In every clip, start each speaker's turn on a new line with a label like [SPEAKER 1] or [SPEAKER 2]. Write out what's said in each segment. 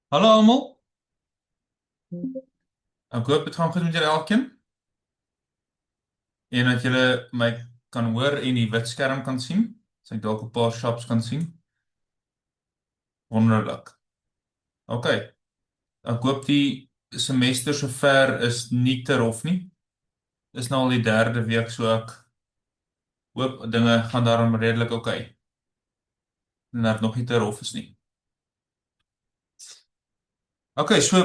[SPEAKER 1] Hallo allemaal, ek hoop het gaan goed met julle elkeen en dat julle my kan hoor en die wit skerm kan sien, so ek dalk 'n paar shops kan sien. Wonderlik. OK, ek hoop die semester sover is nie te rof nie. Dis nou al die derde week, so ek hoop dinge gaan daarom redelik OK en dat nog nie te rof is nie. OK, so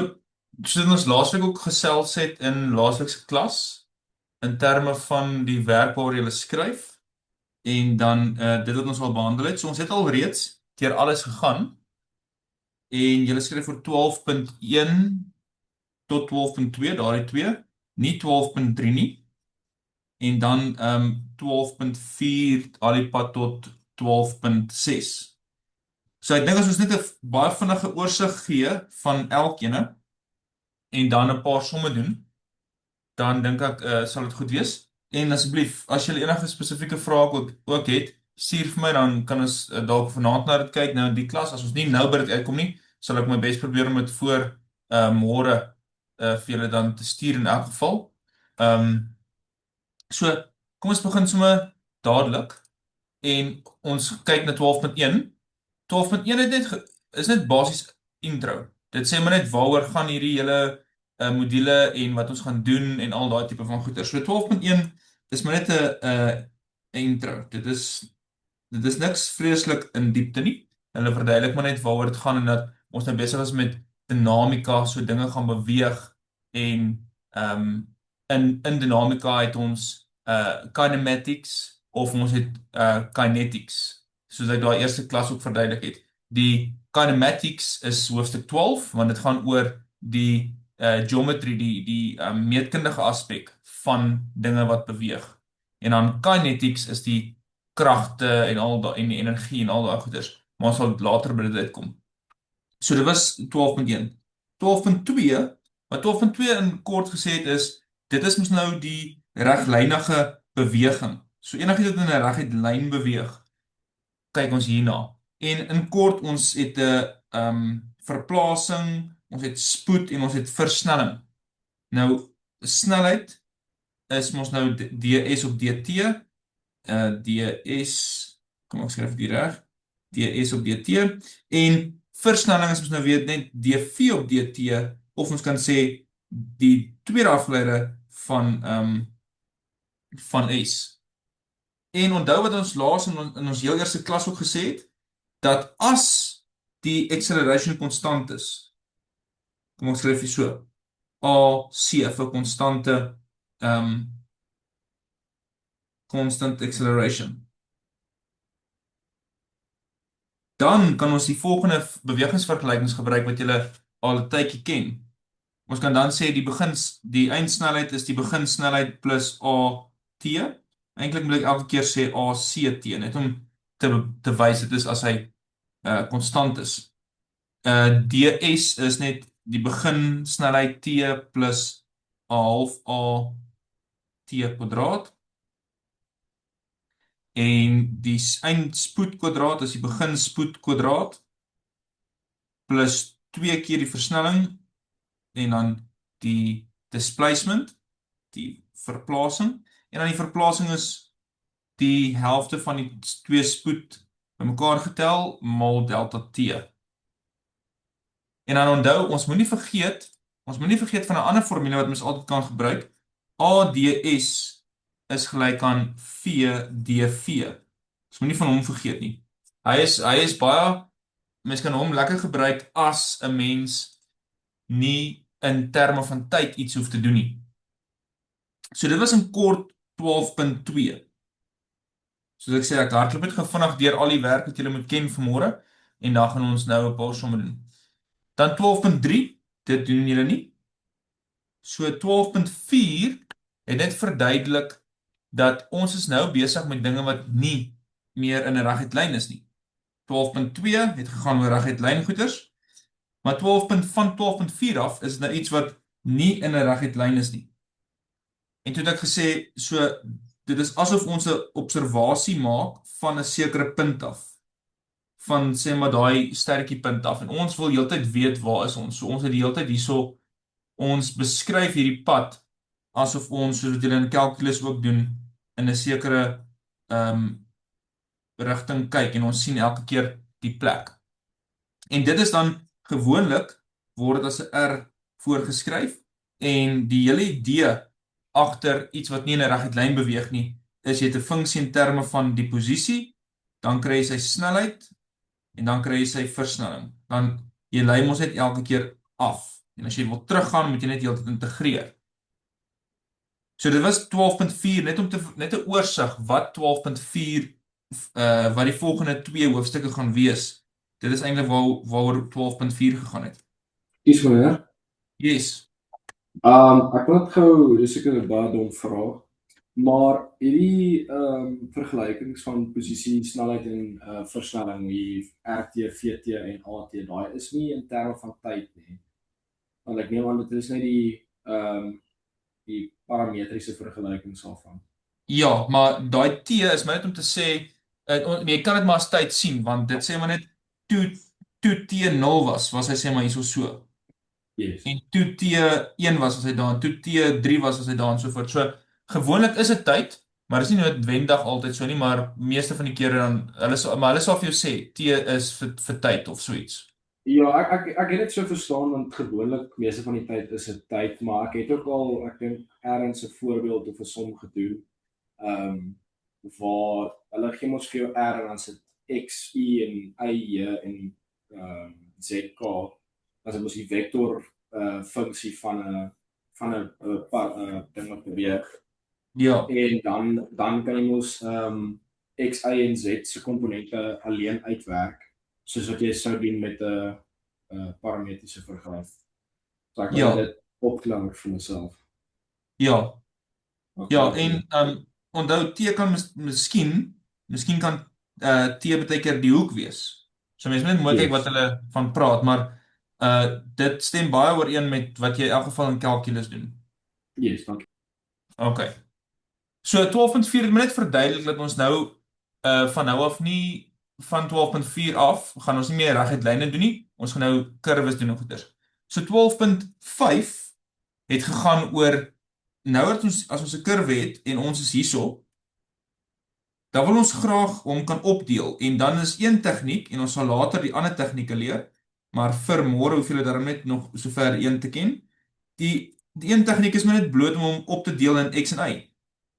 [SPEAKER 1] ons laasweek ook gesels het in laasweek se klas in terme van die werk waar jy skryf. En dan dit wat ons al behandel het. So ons het al reeds deur alles gegaan en jy skryf vir 12.1 tot 12.2, daardie twee, nie 12.3 nie. En dan 12.4 al die pad tot 12.6. So ek dink as ons net 'n baie vinnige oorsig gee van elkeen en dan 'n paar somme doen, dan dink ek sal dit goed wees. En asseblief, as jy enige spesifieke vrae ook het, stuur vir my dan kan ons dalk vanaand na dit kyk nou in die klas. As ons nie nou by dit uitkom nie, sal ek my bes probeer om dit voor môre vir julle dan te stuur in elk geval. So kom ons begin sommer dadelik en ons kyk na 12.1. 12.1 het is net basies intro. Dit sê maar net waaroor gaan hierdie hele module en wat ons gaan doen en al daai tipe van goeie. So 12.1 is maar net 'n intro. Dit is niks vreeslik in diepte nie. Hulle verduidelik maar net waaroor dit gaan en dat ons nou besig is met dinamika, so dinge gaan beweeg en in dinamika het ons kinematics of ons het kinetics, soos ek daai eerste klas ook verduidelik het. Die kinematics is hoofstuk 12 want dit gaan oor die geometrie, die meetkundige aspek van dinge wat beweeg. En dan kinetics is die kragte en al daai en die energie en al daai goeders, maar ons sal later by dit uitkom. So dit was 12.1. 12.2, wat 12.2 in kort gesê het is, dit is mos nou die reglynige beweging. So enigiets wat in 'n reguit lyn beweeg, kyk ons hierna. En in kort ons het 'n verplasing, ons het spoed en ons het versnelling. Nou snelheid is mos nou ds op dt, ds, kom ek skryf dit reg, ds op dt, en versnelling is ons nou weet net dv op dt, of ons kan sê die tweede afgeleide van s. En onthou wat ons laas in ons heel eerste klas ook gesê het, dat as die acceleration konstant is, kom ons skryf dit so, AC vir konstante constant acceleration. Dan kan ons die volgende bewegingsvergelykings gebruik wat julle al 'n tydjie ken. Ons kan dan sê die eindsnelheid is die beginsnelheid plus AT. Eintlik moet ek elke keer sê ACT net om te wys dit is as hy konstant is. ds is net die beginsnelheid t plus 'n half AT kwadraat. En die eindspoed kwadraat is die beginspoed kwadraat plus 2 keer die versnelling en dan die displacement, die verplasing, en dan die verplasing is die helfte van die twee spoed bymekaar getel mal delta t. En dan onthou, ons moenie vergeet van 'n ander formule wat mens altyd kan gebruik. ADS is gelyk aan VDV. Ons moenie van hom vergeet nie. Hy is baie, mens kan hom lekker gebruik as 'n mens nie in terme van tyd iets hoef te doen nie. So dit was in kort 12.2. Soos ek sê, ek hardloop net vinnig deur al die werk wat julle moet ken vanmôre en dan gaan ons nou 'n paar somme doen. Dan 12.3, dit doen julle nie. So 12.4 het net verduidelik dat ons is nou besig met dinge wat nie meer in 'n reguit lyn is nie. 12.2 het gegaan oor reguit lyn goeters, maar van 12.4 af is nou iets wat nie in 'n reguit lyn is nie. En toe het ek gesê, so dit is asof ons 'n observasie maak van 'n sekere punt af. van sê maar daai sterretjie punt af en ons wil heeltyd weet waar is ons. So ons het die heeltyd hierso ons beskryf hierdie pad asof ons soos wat julle in calculus ook doen in 'n sekere rigting kyk en ons sien elke keer die plek. En dit is dan gewoonlik word dit as 'n R voorgeskryf en die hele idee agter iets wat nie in 'n reguit lyn beweeg nie, is jy het 'n funksie in terme van die posisie, dan kry jy sy snelheid en dan kry jy sy versnelling. Dan jy lei mos net elke keer af. En as jy wil teruggaan, moet jy net heeltyd integreer. So dit was 12.4 net om net 'n oorsig wat 12.4 wat die volgende twee hoofstukke gaan wees. Dit is eintlik waaroor 12.4 gegaan het.
[SPEAKER 2] Kies meneer.
[SPEAKER 1] Yes.
[SPEAKER 2] Ek wil net gou, dis seker 'n baie dom vraag, maar hierdie vergelykings van posisie, snelheid en versnelling, die RT, VT en AT, daai is nie in terme van tyd nie. Want ek neem aan dit is net die parametriese vergelykings daarvan.
[SPEAKER 1] Ja, maar daai T is maar net om te sê jy kan dit maar as tyd sien want dit sê maar net toe T0 was hy sê maar hierso so.
[SPEAKER 2] Yes.
[SPEAKER 1] En toe T1 was hy daar, en toe T3 was hy daar en so voort. So gewoonlik is dit tyd, maar dit is nie noodwendig altyd so nie, maar meeste van die kere dan hulle sal vir jou sê T is vir tyd of so iets.
[SPEAKER 2] Ja, ek het dit so verstaan want gewoonlik meeste van die tyd is dit tyd, maar ek het ook al ek dink ergens 'n voorbeeld of 'n som gedoen. Waar hulle gee ons vir jou R en dan sit X, Y en Y en ZK as dit mos die vektor funksie van 'n ding wat beweeg.
[SPEAKER 1] Ja.
[SPEAKER 2] En dan kan jy mos X, Y en Z se komponente alleen uitwerk soos wat jy sou doen met 'n parametriese vergelyk. So ek wil dit opklaar vir myself.
[SPEAKER 1] Ja. Okay. Ja, en onthou T kan miskien kan T baie keer die hoek wees. So mense moet net mooi kyk wat hulle van praat, maar dit stem baie ooreen met wat jy in elk geval in calculus doen.
[SPEAKER 2] Yes, dankie.
[SPEAKER 1] Okay. So 12.4 het net verduidelik dat ons nou van nou af nie van 12.4 af gaan ons nie meer reguit lyne doen nie. Ons gaan nou kurwes doen of goeders. So 12.5 het gegaan oor nou dat ons as ons 'n kurwe het en ons is hierso, dan wil ons graag hom kan opdeel en dan is een tegniek en ons sal later die ander tegnieke leer, maar vir môre hoef julle daarom net nog sover een te ken. Die een tegniek is maar net bloot om hom op te deel in X en Y.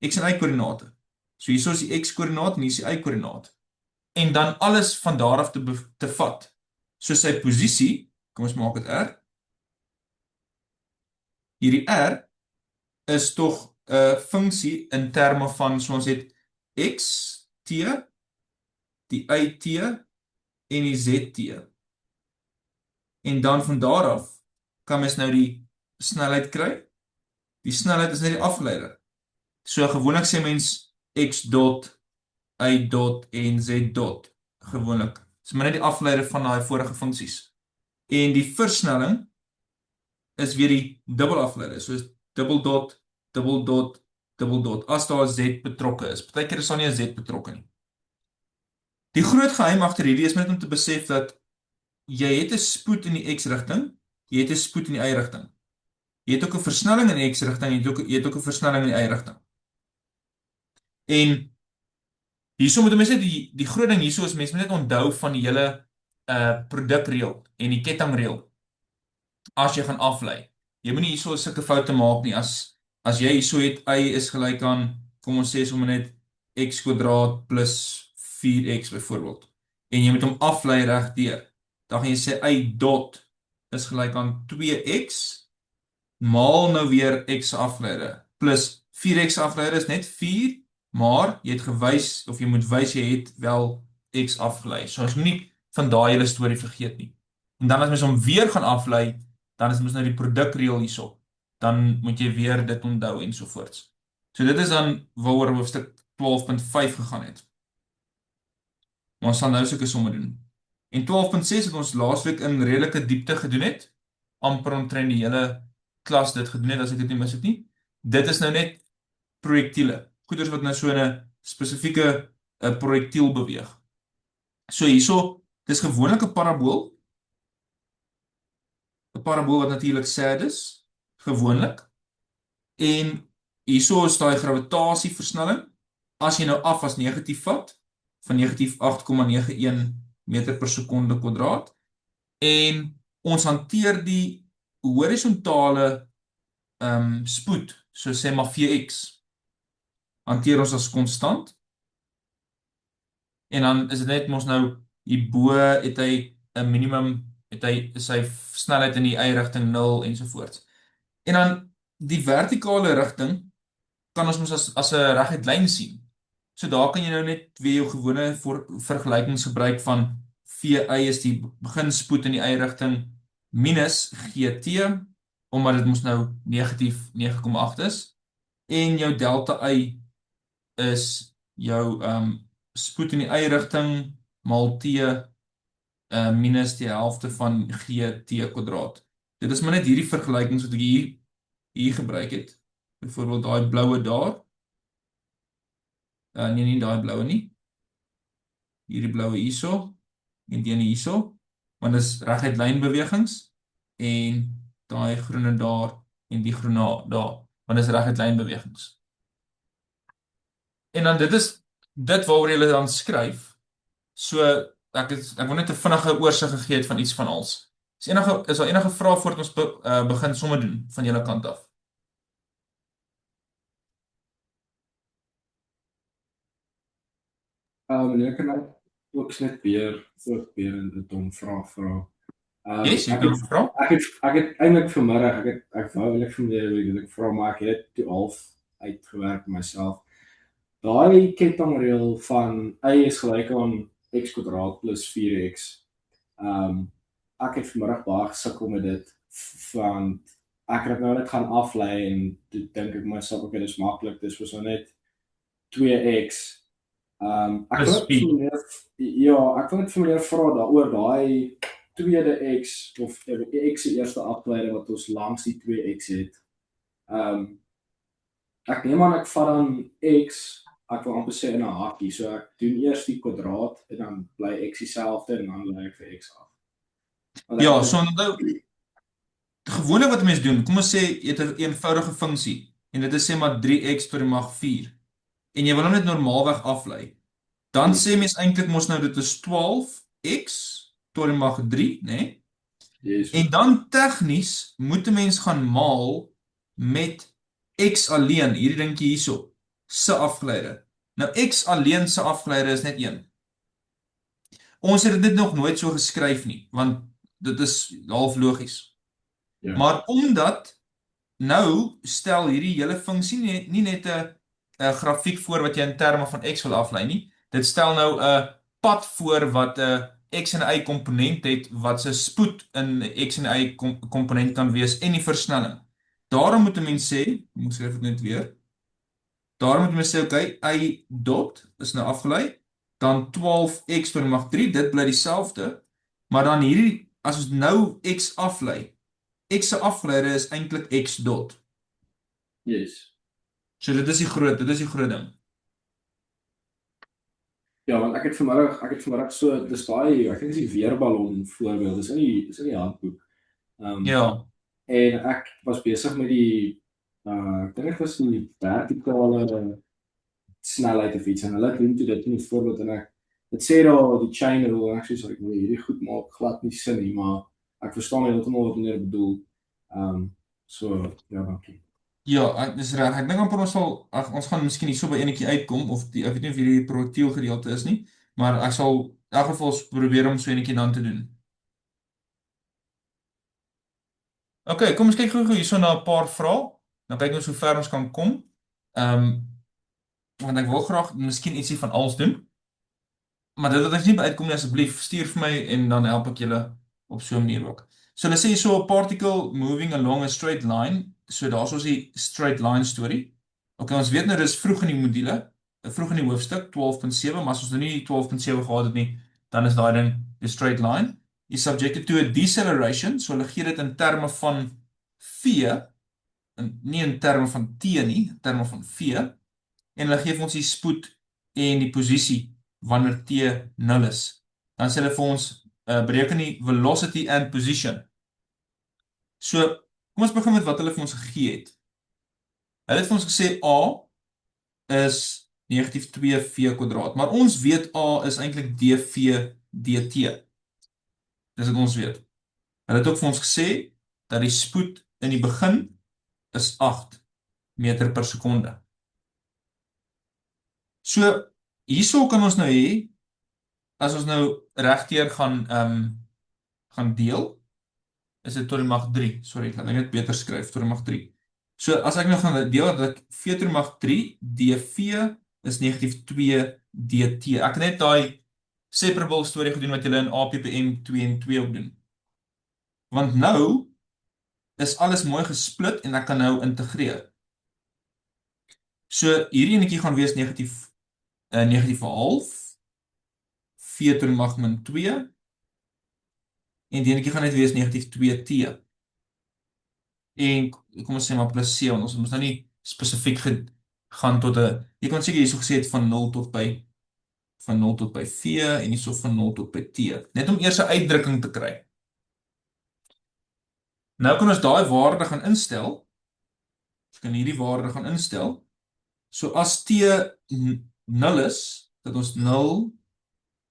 [SPEAKER 1] X en Y koördinate. So hierso is die X koördinaat en hier is die Y koördinaat. En dan alles van daar af te vat. So sy posisie, kom ons maak dit R. Hierdie R is tog 'n funksie in terme van so ons het X T, die Y T en die Z T. En dan van daar af kan mens nou die snelheid kry. Die snelheid is net die afgeleider. So gewoonlik sê mens X dot, Y dot en Z dot. Gewoonlik. Dis maar net die afgeleider van daai vorige funksies. En die versnelling is weer die dubbel afgeleider. So is dubbel dot, dubbel dot, dubbel dot. As daar 'n Z betrokke is. Partykeer is daar nie 'n Z betrokke nie. Die groot geheim agter hierdie is net om te besef dat jy het 'n spoed in die X-rigting, jy het 'n spoed in die Y-rigting. Jy het ook 'n versnelling in die X-rigting, jy het ook 'n versnelling in die Y-rigting. En hierso moet mense net die groot ding hierso is mense moet net onthou van die hele produkreël en die kettingreël. As jy gaan aflei. Jy moenie hierso sulke foute maak nie. As jy hierso het y is gelyk aan kom ons sê sommer net x kwadraat plus 4x byvoorbeeld. En jy moet hom aflei regdeur. Dan gaan jy sê y dot is gelyk aan 2x maal nou weer x se afleide plus 4x afleide is net 4, maar jy het gewys of jy moet wys jy het wel x afgelei. So ons moenie van daai hele storie vergeet nie. En dan as mens hom weer gaan aflei, dan is mens nou die produkreël hierso. Dan moet jy weer dit onthou en so voorts. So dit is dan waaroor hoofstuk 12.5 gegaan het. Maar ons sal nou sulke somme doen. En 12.6 het ons laasweek in redelike diepte gedoen het. Amper omtrent die hele klas dit gedoen het as ek dit nie mis het nie. Dit is nou net projektiele. Goeders wat nou so in 'n spesifieke projektiel beweeg. So hierso Dis gewoonlik 'n parabool, 'n parabool wat natuurlik sad is, gewoonlik. En hierso is daai gravitasieversnelling as jy nou af as negatief vat van negatief 8,91 meter per sekonde kwadraat en ons hanteer die horisontale spoed, so sê maar Vx, hanteer ons as konstant en dan is dit net mos nou hierbo het hy 'n minimum, het hy sy snelheid in die y-rigting 0 ensovoorts. En dan die vertikale rigting kan ons mos as 'n reguit lyn sien. So daar kan jy nou net weer jou gewone vergelykings gebruik van VI is die beginspoed in die y-rigting minus GT, omdat dit mos nou negatief 9,8 is, en jou delta y is jou spoed in die y-rigting mal t minus die helfte van GT kwadraat. Dit is maar net hierdie vergelykings wat ek hier gebruik het. Byvoorbeeld daai bloue daar. Nee, nie daai bloue nie. Hierdie bloue hierso en die ene hierso, want dis reguit lynbewegings en daai groene daar en die groene daar, want dis reguit lynbewegings. En dan dit waaroor jy dan skryf. So ek wil net 'n vinnige oorsig gegee het van iets van als. Is daar enige vrae voordat ons begin somme doen van julle kant af?
[SPEAKER 2] Meneer kan ek ook net weer in dit om vraag vra.
[SPEAKER 1] Yes, jy
[SPEAKER 2] Ek
[SPEAKER 1] kan
[SPEAKER 2] het
[SPEAKER 1] vra.
[SPEAKER 2] ek het eintlik vanmiddag ek wou eintlik vanmiddag wil ek vra maar ek het dit toe half uitgewerk myself. Daai kettingreël van y is gelyk aan x kwadraat plus 4x. Ek het vanmiddag baie gesukkel met dit want ek het nou net gaan aflei en toe dink ek myself okay, dis maklik, dis was nou net 2x. Ek
[SPEAKER 1] Plus
[SPEAKER 2] wil net vir meneer ek wil net vir meneer vra daaroor daai tweede x of x se eerste afleiding wat ons langs die 2x het. Ek neem aan ek vat dan x, ek wil amper sê in 'n hakkie, so ek doen eers die kwadraat en dan bly x dieselfde en dan lê ek vir x af.
[SPEAKER 1] Ja, so onthou gewoonlik wat mense doen, kom ons sê jy het 'n eenvoudige funksie en dit is sê maar 3x tot die mag 4 en jy wil hom net normaalweg aflei. Dan sê mens eintlik mos nou dit is 12x tot die mag 3, né?
[SPEAKER 2] Yes.
[SPEAKER 1] En dan tegnies moet 'n mens gaan maal met x alleen, hierdie dingetjie hierso, se afgeleide. Nou x alleen se afgeleide is net 1. Ons het dit nog nooit so geskryf nie, want dit is half logies.
[SPEAKER 2] Ja.
[SPEAKER 1] Maar omdat nou stel hierdie hele funksie nie net 'n grafiek voor wat jy in terme van x wil aflei nie. Dit stel nou 'n pad voor wat 'n x en y komponent het wat se spoed in x en y komponent kan wees en die versnelling. Daarom moet 'n mens sê, moet skryf dit net weer. Daarom moet mens sê okay, y dot is nou afgelei, dan 12x tot die mag 3, dit bly dieselfde, maar dan hierdie as ons nou x aflei, x se afgeleide is eintlik x dot.
[SPEAKER 2] Yes.
[SPEAKER 1] So dit is die groot ding.
[SPEAKER 2] Ja, want ek het vanmiddag so dis daai ek dink dis die weerballon voorbeeld. Dis in die handboek.
[SPEAKER 1] Ja.
[SPEAKER 2] En ek was besig met die ek dink dit was die vertikale snelheid of iets en hulle doen dit in 'n voorbeeld en dit sê daar die chain rule en ek sê sorry, hierdie goed maak glad nie sin nie, maar ek verstaan heeltemal wat meneer bedoel. So ja, dankie.
[SPEAKER 1] Ja, dis reg. Ek dink amper ons gaan miskien hierso by enetjie uitkom of ek weet nie of hierdie projektiel gedeelte is nie, maar ek sal in elk geval probeer om so enetjie dan te doen. Okay, kom ons kyk gou hierso na 'n paar vrae. Dan kyk ons hoe ver ons kan kom. Want ek wil graag miskien ietsie van als doen. Maar dit wat ek nie by uitkom nie, asseblief stuur vir my en dan help ek julle op so 'n manier ook. So hulle sê so a particle moving along a straight line. So daar's ons die straight line storie. Okay, ons weet nou dis vroeg in die module, vroeg in die hoofstuk 12.7, maar as ons nou nie 12.7 gehad het nie, dan is daai ding die straight line is subjected to a deceleration. So hulle gee dit in terme van v, nie in terme van t nie, in terme van v. En hulle gee ons die spoed en die posisie wanneer t 0 is. dan sê hulle vir ons bereken die velocity and position. So, kom ons begin met wat hulle vir ons gegee het. Hulle het vir ons gesê A is negatief 2v kwadraat, maar ons weet A is eintlik dv dt. Dis wat ons weet. Hulle het ook vir ons gesê dat die spoed in die begin is 8 meter per sekonde. So, hierso kan ons nou hê, as ons nou regdeur gaan deel, is dit tot die mag 3. Sorry, ek gaan net beter skryf, tot die mag 3. So, as ek nou gaan deel, dat ek v tot die mag 3, dv is negatief 2 dt. Ek het net daai separable storie gedoen wat julle in APPM 2 en 2 ook doen. Want nou is alles mooi gesplit en ek kan nou integreer. So, hierdie enetjie gaan wees negatief 1/2, v tot die mag min 2, en die enetjie gaan net wees negatief 2t. En kom ons sê maar plus c, want ons moet nou nie spesifiek gaan tot jy kan seker hierso gesê het van 0 tot by v, en hierso van 0 tot by t. Net om eers 'n uitdrukking te kry. Nou kan ons daai waarde gaan instel. Ons kan hierdie waarde gaan instel. So as t 0 is, dat ons 0,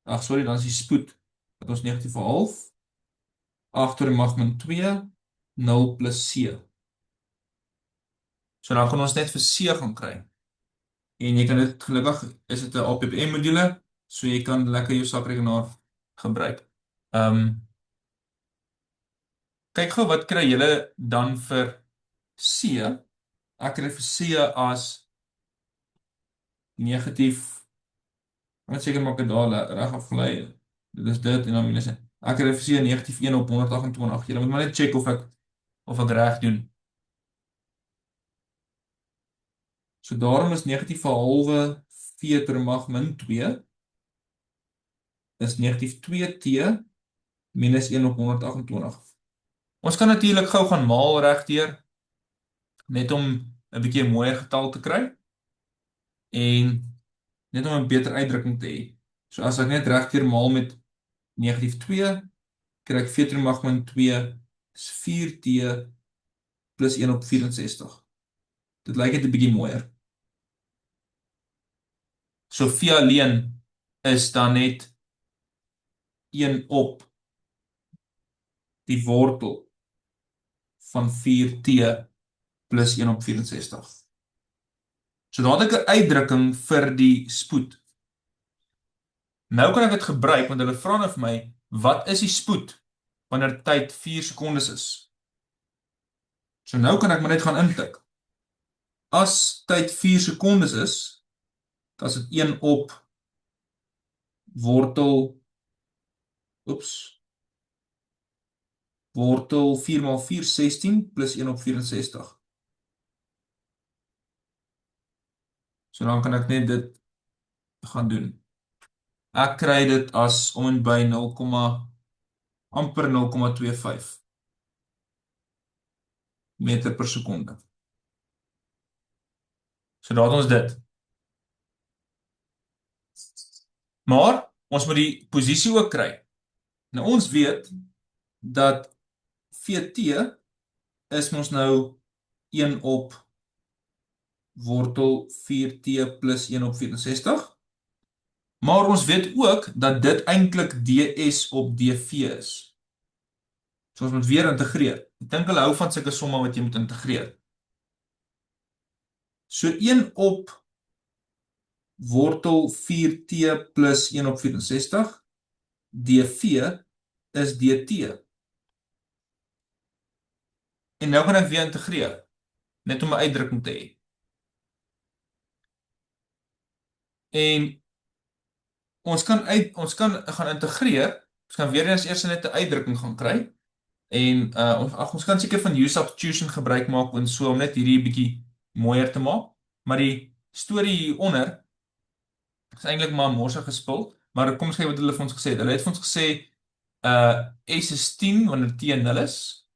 [SPEAKER 1] dan is die spoed, dat ons negatief 1/2, 8 tot die mag min 2, 0 plus c. So dan gaan ons net vir c gaan kry. En jy kan dit, gelukkig is dit 'n APPM module, so jy kan lekker jou sakrekenaar gebruik. Kyk gou, wat kry julle dan vir c? Ek kry vir c as negatief, ek moet seker maak ek daar reg afgelei. Dit is dit en dan minus 1. Ek kry vir c negatief 1 op 128. Julle moet maar net check of ek reg doen. So daarom is negatief 1/2 v tot die mag min 2 is negatief 2t minus 1 op 128. Ons kan natuurlik gou gaan maal regdeur, net om 'n bietjie mooier getal te kry, en net om 'n beter uitdrukking te hê. So as ek net regdeur maal met negatief 2, kry ek v tot die mag min 2 is 4t plus 1 op 64. Dit lyk net 'n bietjie mooier. So v alleen is dan net 1 op die wortel van 4t plus 1 op 64. So daar het ek 'n uitdrukking vir die spoed. Nou kan ek dit gebruik, want hulle vra nou vir my, wat is die spoed wanneer tyd 4 sekondes is? So nou kan ek maar net gaan intik. As tyd 4 sekondes is, dan is dit 1 op wortel 4 maal 4, 16, plus 1 op 64. So dan kan ek net dit gaan doen. Ek kry dit as om en by amper 0,25 meter per sekonde. So daar het ons dit. Maar ons moet die posisie ook kry. Nou ons weet dat Vt is mos nou 1 op wortel 4t plus 1 op 64. Maar ons weet ook dat dit eintlik ds op dv is. So ons moet weer integreer. Ek dink hulle hou van sulke somme wat jy moet integreer. So 1 op wortel 4t plus 1 op 64 dv is dt. En nou kan ek weer integreer, net om 'n uitdrukking te hê. En ons kan gaan integreer, ons kan weer eers net 'n uitdrukking gaan kry, en ons kan seker van use substitution gebruik maak, en so om net hierdie bietjie mooier te maak, maar die storie hieronder is eintlik maar morsig gespul, maar kom ons kyk wat hulle vir ons gesê het. Hulle het vir ons gesê, S is 10 wanneer T 0 is,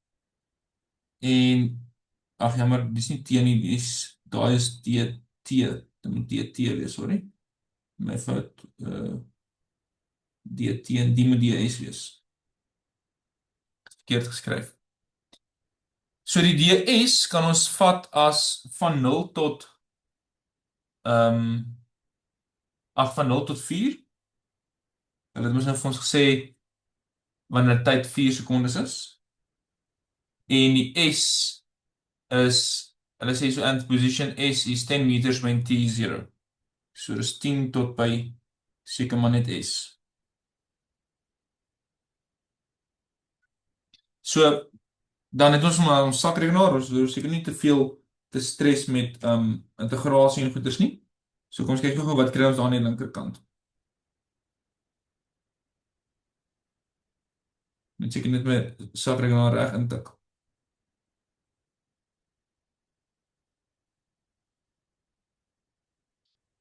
[SPEAKER 1] en, jammer, dis nie T nie, daai is DT, dit moet DT wees, sorry, my fout, DT en die moet DS wees. Verkeerd geskryf. So die DS kan ons vat as van 0 tot ehm van 0 tot 4. Hulle het mos nou vir ons gesê wanneer tyd 4 sekondes is. En die S is hulle sê so nth position S is 10 meters when T is 0. So dis 10 tot by seker maar net S. So dan het ons maar ons sakrekenaar, ons hoef seker nie te veel te stres met integrasie en goeders nie. So kom ons kyk gou wat kry ons daar aan die linkerkant. Net seker net my sakrekenaar reg intik.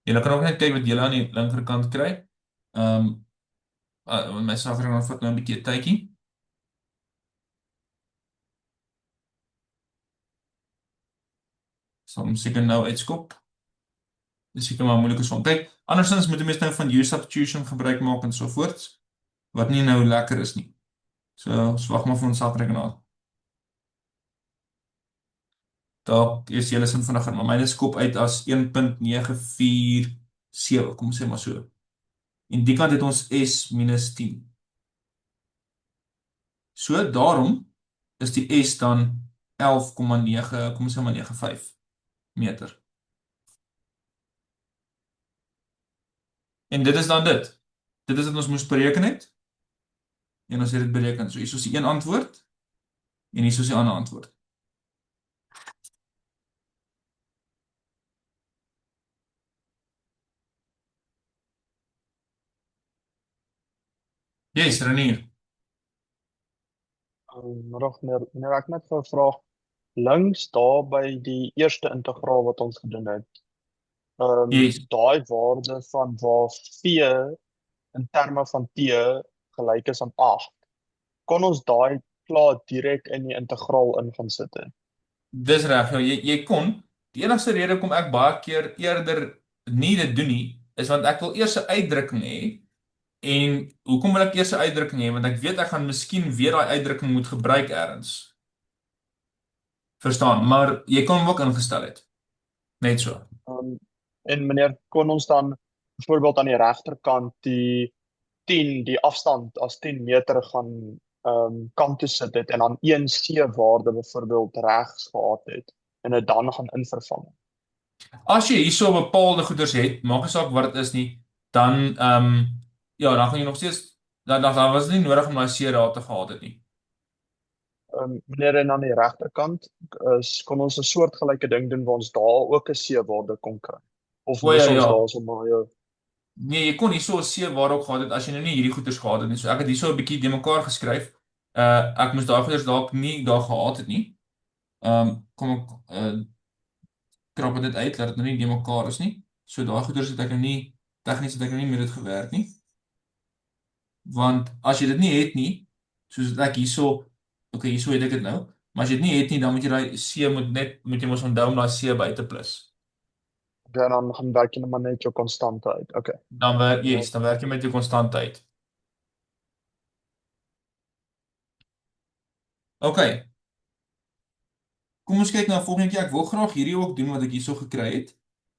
[SPEAKER 1] Julle kan ook net kyk wat julle aan die linkerkant kry. Ehm my sakrekenaar vat nou 'n bietjie tydjie. Sal hom seker nou uitskop. Dis seker maar moeilike som. Kyk, andersins moet jy mens nou van use substitution gebruik maak en so voorts, wat nie nou lekker is nie. So, ons wag maar vir ons sakrekenaar. Dalk is julle sin vinniger, maar myne skop uit as 1.947, kom ons sê maar so. En die kant het ons S minus 10. So, daarom is die S dan 11,9, kom ons sê maar 95 meter. En dit is dan dit. Dit is wat ons moes bereken het. En ons het dit bereken. So, hier is die een antwoord. En hier is die ander antwoord. Yes, Renier.
[SPEAKER 3] Nog meer, meneer, ek net gevra, links daar by die eerste integraal wat ons gedoen het,
[SPEAKER 1] Yes.
[SPEAKER 3] daai waarde van waar V in terme van T gelyk is aan 8, kon ons daai klaar direk in die integraal in gaan sit het.
[SPEAKER 1] Dis reg, ja, jy kon. Die enigste rede kom ek baie keer eerder nie dit doen nie, is want ek wil eers 'n uitdrukking hê. En hoekom wil ek eers 'n uitdrukking hê? Want ek weet ek gaan miskien weer daai uitdrukking moet gebruik ergens. Verstaan, maar jy kan hom ook ingestel het. Net so.
[SPEAKER 3] En meneer, kon ons dan byvoorbeeld aan die regterkant die 10, die afstand as 10 meter gaan kant toe sit het en dan 1 C-waarde byvoorbeeld regs gehad het en dit dan gaan invervang.
[SPEAKER 1] As jy hierso bepaalde goeders het, maak nie saak wat dit is nie, dan ja, dan gaan jy nog steeds dan was dit nie nodig om daai C daar te gehad het nie.
[SPEAKER 3] Meneer, en aan die regterkant kon ons 'n soortgelyke ding doen waar ons daar ook 'n C-waarde kon kry. Of
[SPEAKER 1] O,
[SPEAKER 3] moes
[SPEAKER 1] ja,
[SPEAKER 3] ons
[SPEAKER 1] ja.
[SPEAKER 3] daar sommer jou
[SPEAKER 1] Nee, jy kon hierso 'n C waar ook gehad het as jy nou nie hierdie goeders gehad het nie. So ek het hierso 'n bietjie de mekaar geskryf. Ek moes daai goeders dalk nie daar gehad het nie. Kom ek krap dit uit dat dit nou nie de mekaar is nie. So daai goeders het ek nou nie tegnies het ek nou nie met dit gewerk nie. Want as jy dit nie het nie, soos ek hierso, okay, hierso het ek dit nou, maar as jy dit nie het nie, dan moet jy daai C moet jy mos onthou om daai C by te plus.
[SPEAKER 3] ja, dan gaan werk jy maar net jou konstante uit. Okay.
[SPEAKER 1] Dan werk dan werk jy met jou konstantheid. Okay. Kom ons kyk na volgende keer. Ek wil graag hierdie ook doen wat ek hierso gekry het.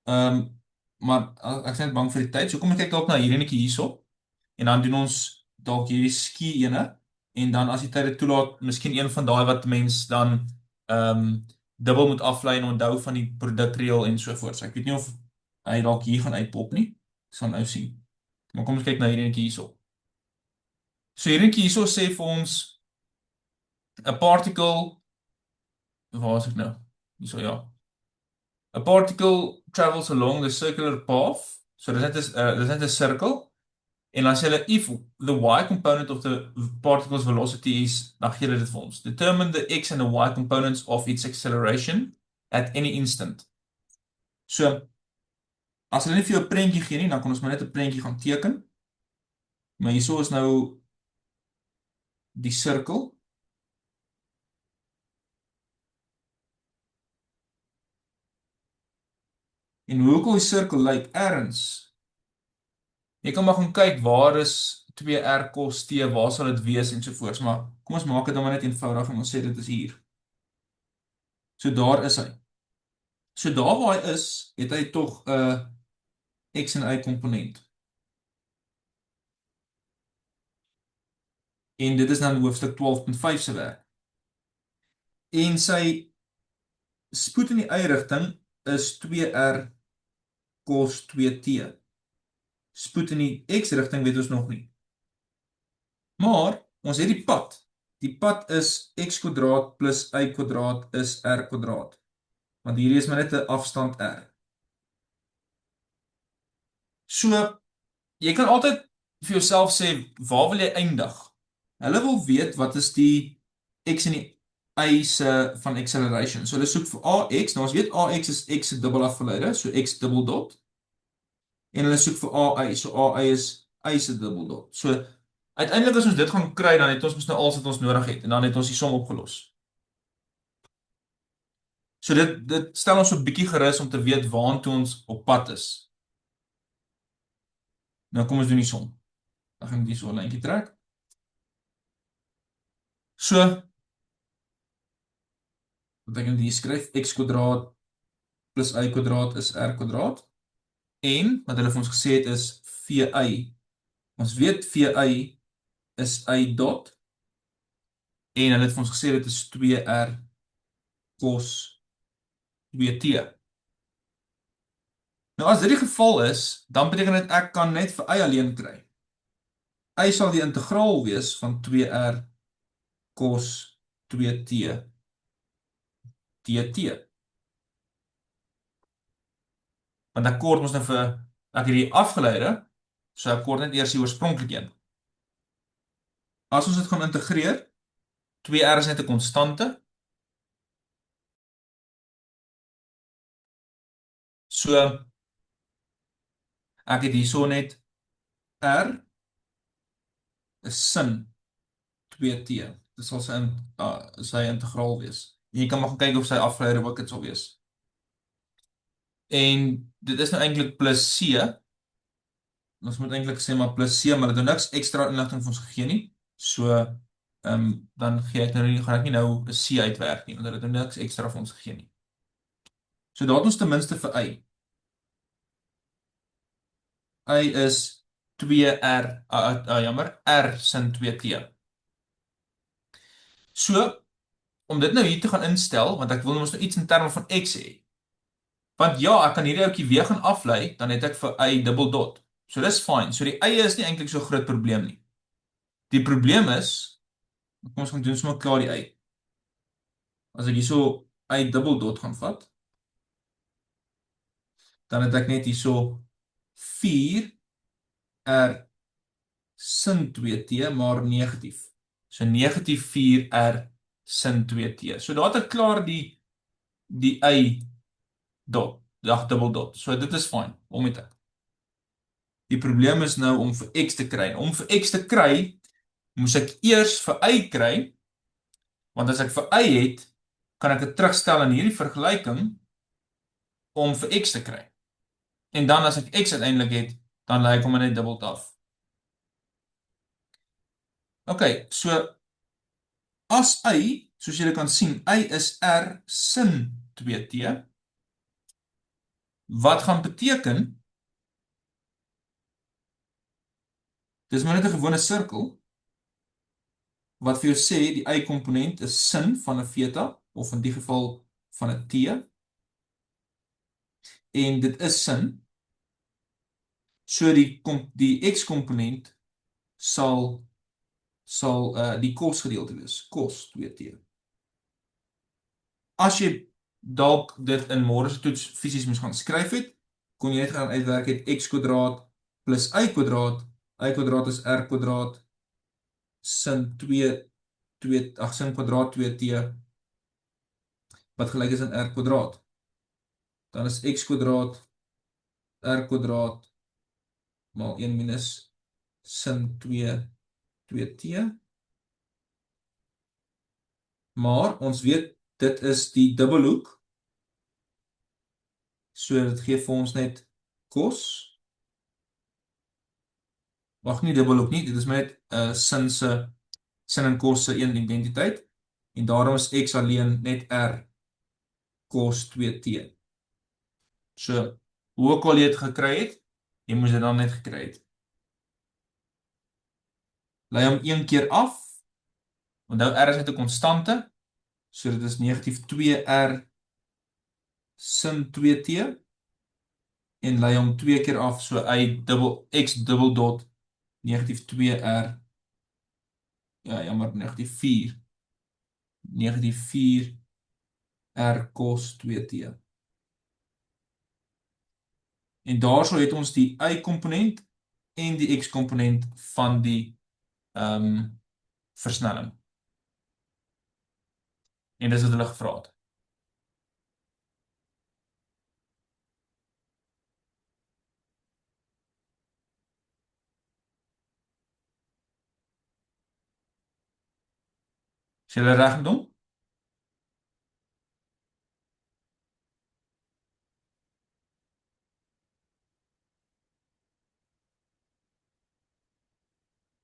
[SPEAKER 1] Maar ek is net bang vir die tyd. So kom ek kyk dalk na hierdie netjie hierso. En dan doen ons dalk hierdie skie ene en dan as die tyd dit toelaat, miskien een van daai wat mens dan dubbel moet aflei en onthou van die produkreël en so voort. So ek weet nie of hy dalk hier gaan uitpop nie. Ek sal nou sien. Maar kom ons kyk na hierdie netjie hierso. So hierdie netjie hierso sê vir ons 'n particle, waar is ek nou? Hierso ja. A particle travels along the circular path. So dis net 'n sirkel. En dan sê hulle if the y component of the particle's velocity is, dan gee hulle dit vir ons. Determine the x and the y components of its acceleration at any instant. So as hulle nie vir jou 'n prentjie gee nie, dan kan ons maar net 'n prentjie gaan teken. Maar hierso is nou die sirkel. En hoe ook al die sirkel lyk ergens. Jy kan maar gaan kyk waar is 2R cos T, waar sal dit wees en sovoorts, maar kom ons maak dit dan maar net eenvoudig en ons sê dit is hier. So daar is hy. So daar waar hy is, het hy tog 'n X en Y komponent. En dit is dan hoofstuk 12.5 se werk. En sy spoed in die y-rigting is 2R cos 2T. Spoed in die x-rigting weet ons nog nie. Maar ons het die pad. Die pad is x kwadraat plus y kwadraat is r kwadraat. Want hierdie is maar net 'n afstand r. So, jy kan altyd vir jouself sê, waar wil jy eindig? Hulle wil weet wat is die x en die y se van acceleration. So hulle soek vir AX. Nou ons weet AX is x se dubbel afgeleide, so x dubbel dot. En hulle soek vir AI, so AI is y se dubbel dot. So uiteindelik as ons dit gaan kry, dan het ons mos nou alles wat ons nodig het en dan het ons die som opgelos. So dit stel ons so 'n bietjie gerus om te weet waartoe ons op pad is. Nou kom ons doen die som. Dan gaan ek hier so 'n lyntjie trek. So wat ek hier skryf, x kwadraat plus y kwadraat is r kwadraat. En wat hulle vir ons gesê het is VY. Ons weet VY is y dot. En hulle het vir ons gesê dit is 2R cos 2T. Nou as dit die geval is, dan beteken dit ek kan net vir y alleen kry. Y sal die integraal wees van 2R cos 2T dt. Want ek kort ons nou vir, ek hierdie afgeleide, so ek kort net eers die oorspronklike een. As ons dit gaan integreer, 2R is net 'n konstante. So, ek het hierso net R is sin 2T. Dit sal sy integraal wees. En jy kan maar gaan kyk of sy afgeleide ook dit sal wees. En dit is nou eintlik plus C. Ons moet eintlik sê maar plus C, maar dit het niks ekstra inligting vir ons gegee nie. So, dan gaan ek nie nou 'n C uitwerk nie, want dit het niks ekstra vir ons gegee nie. So daar het ons ten minste vir y. Y is 2R, R sin 2T. So, om dit nou hier te gaan instel, want ek wil ons nou iets in terme van x hê. Want ja, ek kan hierdie ouetjie weer gaan aflei, dan het ek vir y dubbel dot. So dis fine. So die y is nie eintlik so groot probleem nie. Die probleem is, kom ons gaan doen sommer klaar die y. As ek hierso y dubbel dot gaan vat, dan het ek net hierso 4R sin 2T, maar negatief. So negatief 4R sin 2T. So daar het ek klaar die y dot, dubbel dot. So dit is fyn, om met ek. Die probleem is nou om vir x te kry. Om vir x te kry, moes ek eers vir y kry, want as ek vir y het, kan ek dit terugstel in hierdie vergelyking om vir x te kry. En dan as ek x uiteindelik het, dan lei ek hom net dubbel af. OK, so as y, soos julle kan sien, y is r sin 2T, wat gaan beteken, dis maar net 'n gewone sirkel, wat vir jou sê, die y-komponent is sin van 'n theta, of in die geval van 'n t, en dit is sin, so die x-komponent sal die cos gedeelte wees, cos 2T. As jy dalk dit in môre se toets fisies moes gaan skryf het, kon jy net gaan uitwerk het x kwadraat plus y kwadraat is r kwadraat sin kwadraat 2T, wat gelyk is aan r kwadraat. Dan is x kwadraat r kwadraat maal 1 minus sin 2T. Maar ons weet dit is die dubbelhoek. So dit gee vir ons net cos. Wag nie dubbelop nie, dit is net sin en kos se een identiteit en daarom is x alleen net r kos 2t. So, hoe ook al jy dit gekry het, jy moes dit dan net gekry het. Lei hom een keer af. Onthou r is net 'n konstante, so dit is negatief 2r sin 2t en lei hom 2 keer af, so x dubbel dot negatief 2r, ja jammer, negatief 4 r cos 2t. En daarso het ons die y-komponent en die x-komponent van die versnelling. En dis wat hulle gevra het. Is julle reg met hom?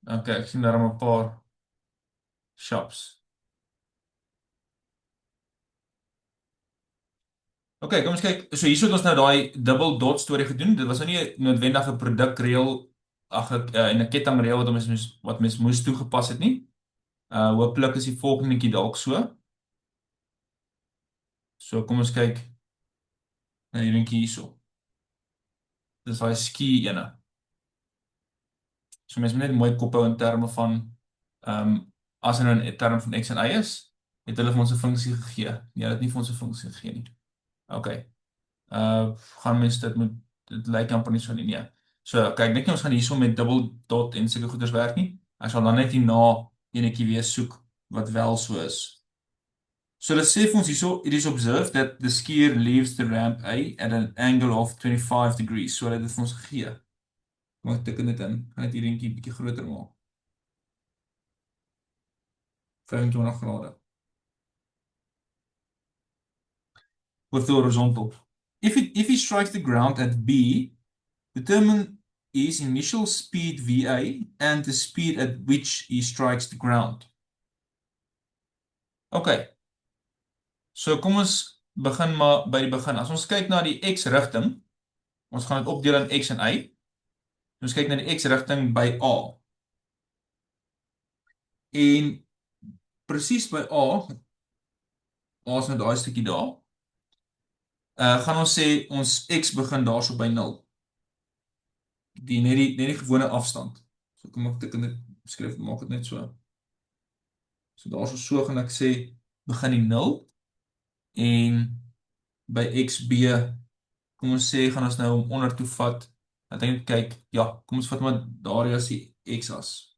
[SPEAKER 1] Okay, ek sien daar 'n paar shops. Okay, kom ons kyk. So hierso het ons nou daai dubbel dot storie gedoen. Dit was nou nie noodwendig 'n produkreël en 'n kettingreël wat mens moes toegepas het nie. Hooplik is die volgende dalk so. So kom ons kyk na hierdie hierso. Dis daai ski ene. So mens moet net mooi kop hou in terme van as hy nou in terme van x en y is, het hulle vir ons 'n funksie gegee. Nee, hulle het nie vir ons 'n funksie gegee nie. Okay. Gaan mens dit lyk amper nie so nie. Nee. So kyk, net nie ons gaan hierso met dubbel dot en sulke goeders werk nie. Ek sal dan net hierna enetjie weer soek wat wel so is. So let's say vir ons hierso, it is observed that the skier leaves the ramp A at an angle of 25 degrees. So dit het vir ons gegee. Kom ek teken dit in. Gaan net hierdie enetjie bietjie groter maak. 25 grade. With the horizontal. If he strikes the ground at B, determine his initial speed VA and the speed at which he strikes the ground. Okay. So kom ons begin maar by die begin. As ons kyk na die x-rigting, ons gaan dit opdeel in x en y. Ons kyk na die x-rigting by A. En presies by A is nou daai stukkie daar. Gaan ons sê ons x begin daarso by 0. Net die gewone afstand. So kom ek teken dit, skryf maak dit net so. So daarso so gaan ek sê begin die 0 en by xb kom ons sê gaan ons nou om onder toe vat. Ek dink kyk, ja, kom ons vat maar daar as die x-as.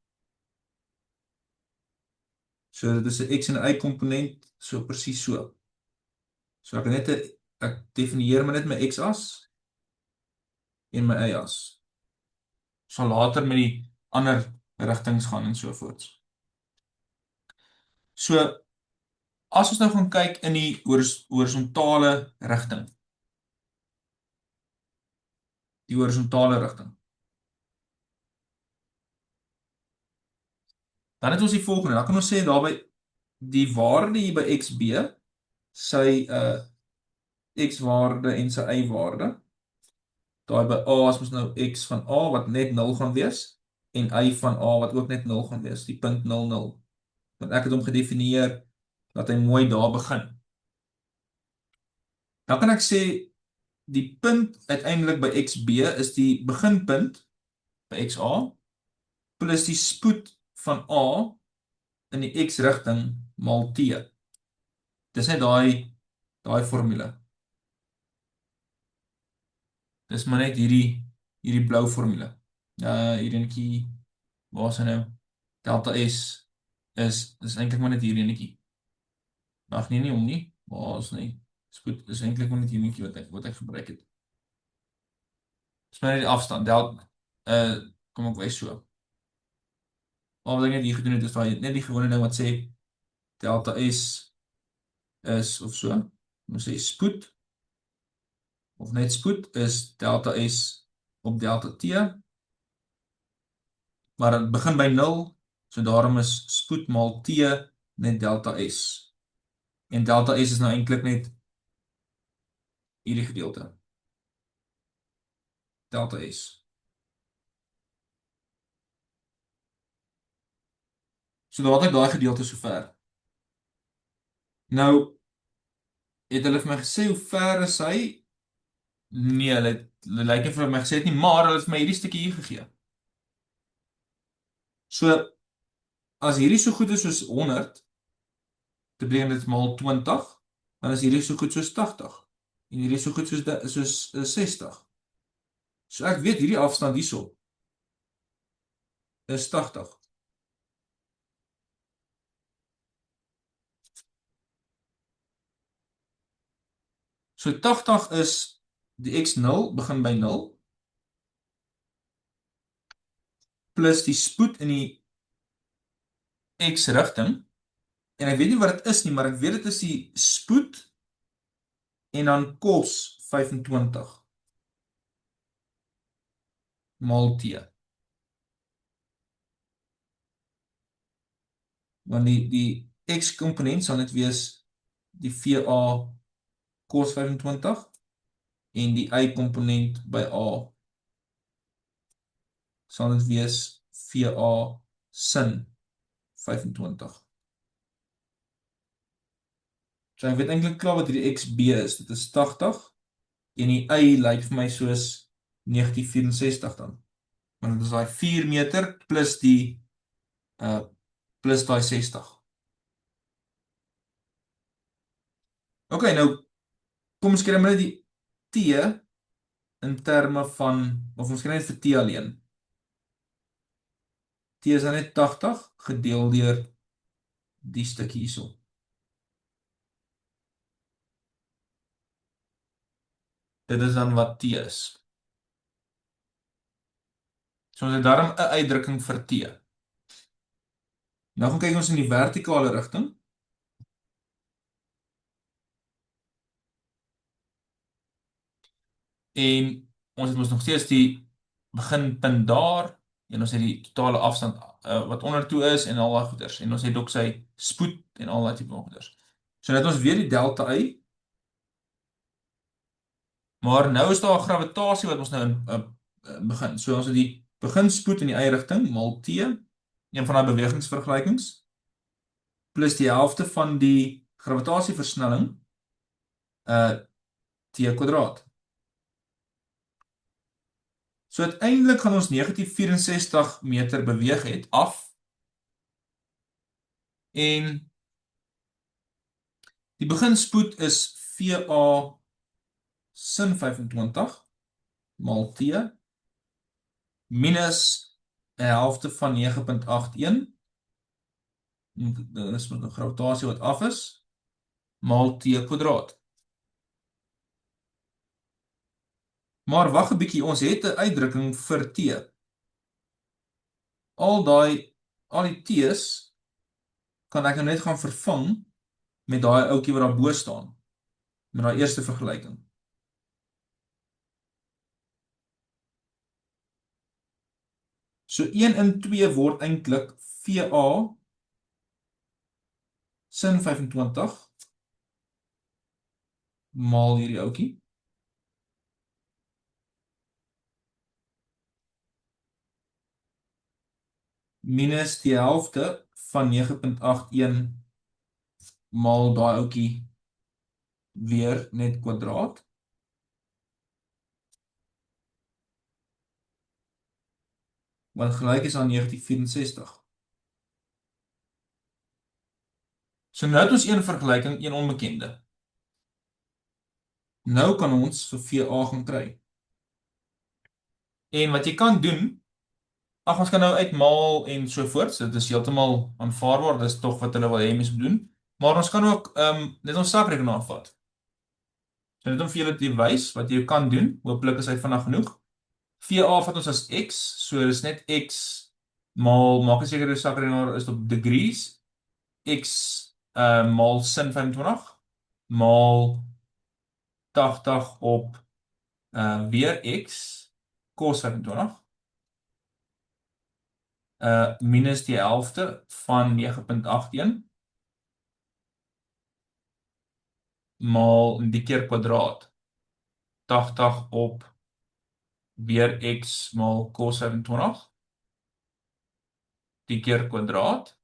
[SPEAKER 1] So dit is 'n x en y komponent, so presies so. So ek definieer maar net my x-as en my y-as. Sal later met die ander rigtings gaan en so voorts. So, as ons nou gaan kyk in die horisontale rigting. Die horisontale rigting. Dan het ons die volgende, dan kan ons sê daarby die waarde hier by xb, sy x-waarde en sy y-waarde. Daai by A is mos nou x van A wat net 0 gaan wees en y van A wat ook net 0 gaan wees, die punt 0, 0. Want ek het hom gedefinieer dat hy mooi daar begin. Dan kan ek sê die punt uiteindelik by xb is die beginpunt by xa plus die spoed van A in die x-rigting maal t. Dis net daai formule. Dis maar net hierdie blou formule. Hierdie enetjie, waar is hy nou? Delta S is eintlik maar net hierdie enetjie. Ag nee, nie om nie. Waar is nie? Spoed is eintlik maar net hierdie enetjie wat ek gebruik het. Dis maar net die afstand. Kom ek wys so. Wat ek net hier gedoen het is net die gewone ding wat sê delta S is of so. Ons sê spoed of net spoed is delta S op delta T maar dit begin by 0, so daarom is spoed maal T net delta S. En delta S is nou eintlik net hierdie gedeelte. Delta S. So daar het ek daai gedeelte sover. Nou, het hulle vir my gesê hoe ver is hy? Nee, hulle lyk nie vir my gesê het nie, maar hulle het vir my hierdie stukkie hier gegee. So, as hierdie so goed is soos 100, te beteken dit maal 20, dan is hierdie so goed soos 80. En hierdie so goed soos 60. So ek weet hierdie afstand hierso is 80. So 80 is die x0 begin by 0 plus die spoed in die x-rigting. En ek weet nie wat dit is nie, maar ek weet dit is die spoed en dan cos 25 maal t. Want die x-komponent sal net wees die VA cos 25 en die y-komponent by A sal dit wees VA sin 25. So ek weet eintlik klaar wat hierdie XB is. Dit is 80 en die y lyk vir my soos 1964 dan. Want dit is daai 4 meter plus die plus daai 60. OK, nou kom ons kry maar net die T in terme van, of ons kry net vir T alleen. T is dan net 80 gedeel deur die stukkie hierso. Dit is dan wat T is. So ons het daarom 'n uitdrukking vir T. Nou gaan kyk ons in die vertikale rigting. En ons het ons nog steeds die beginpunt daar en ons het die totale afstand wat onder toe is en al daai goeders en ons het ook sy spoed en al daai tipe van goeders. So net ons weer die delta y. Maar nou is daar 'n gravitasie wat ons nou in begin. So ons het die beginspoed in die y-rigting maal t, een van daai bewegingsvergelykings, plus die helfte van die gravitasieversnelling t kwadraat. So uiteindelik gaan ons negatief 64 meter beweeg het af en die beginspoed is VA sin 25 maal t minus 'n helfte van 9.81. Dan is met 'n gravitasie wat af is maal t kwadraat. Maar wag 'n bietjie, ons het 'n uitdrukking vir t. Al die t's kan ek nou net gaan vervang met daai ouetjie wat daar bo staan. Met daai eerste vergelyking. So 1 in 2 word eintlik VA sin 25 maal hierdie ouetjie. Minus die helfte van 9.81 maal daai ouetjie weer net kwadraat. Wat gelyk is aan 1964. So nou het ons een vergelyking, een onbekende. Nou kan ons vir VA gaan kry. En wat jy kan doen, ons kan nou uitmaal en so voort, dit is heeltemal aanvaarbaar, dit is tog wat hulle wil hê mens moet doen, maar ons kan ook net ons sakrekenaar vat. So net om vir julle te wys wat jy kan doen, hopelik is hy vandag genoeg. VA vat ons as x, so dit is net x maal, maak seker die sakrekenaar is op degrees, x maal sin 25, maal 80 op weer x, cos 25, minus die helfte van 9.81 maal die keer kwadraat. 80 op weer x maal cos 25 die keer kwadraat.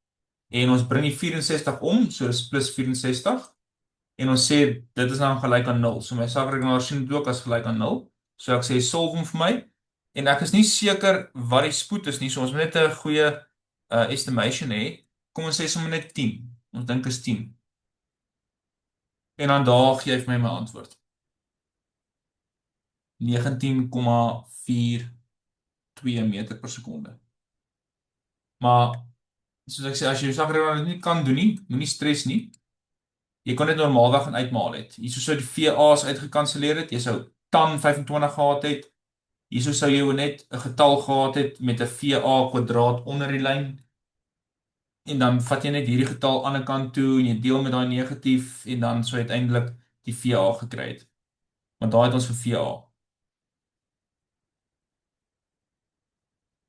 [SPEAKER 1] En ons bring die 64 om, so dis plus 64. En ons sê, dit is nou gelyk aan 0. So my sakrekenaar sien dit ook as gelyk aan 0. So ek sê, solve hom vir my. En ek is nie seker wat die spoed is nie, so ons moet net 'n goeie estimation hê. Kom ons sê sommer net 10. Ons dink is 10. En dan daar gee hy vir my antwoord. 19,42 meter per sekonde. Maar, soos ek sê, as jy jou sakrekenaar dit nie kan doen nie, moenie stres nie. Jy kon dit normaalweg gaan uitmaal het. Hierso sou die VA's uitgekanselleer het, jy sou tan 25 gehad het. Hierso sou jy net 'n getal gehad het met 'n VA kwadraat onder die lyn. En dan vat jy net hierdie getal aan die kant toe en jy deel met daai negatief en dan sou uiteindelik die VA gekry het. Want daai het ons vir VA.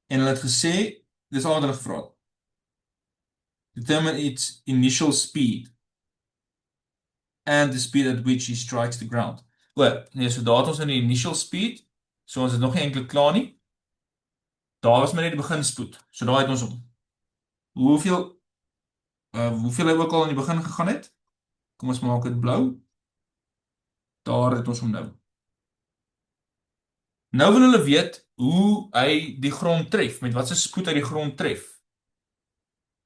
[SPEAKER 1] En hulle het gesê, dis al wat hulle gevra het. Determine its initial speed and the speed at which he strikes the ground. Nee, so daar het ons in die initial speed, so ons het nog nie enkele klaar nie. Daar was maar net die beginspoed, so daar het ons om. Hoeveel hy ook al in die begin gegaan het, kom ons maak dit blou, daar het ons om nou. Nou wil hulle weet, hoe hy die grond tref, met wat sy spoed hy die grond tref.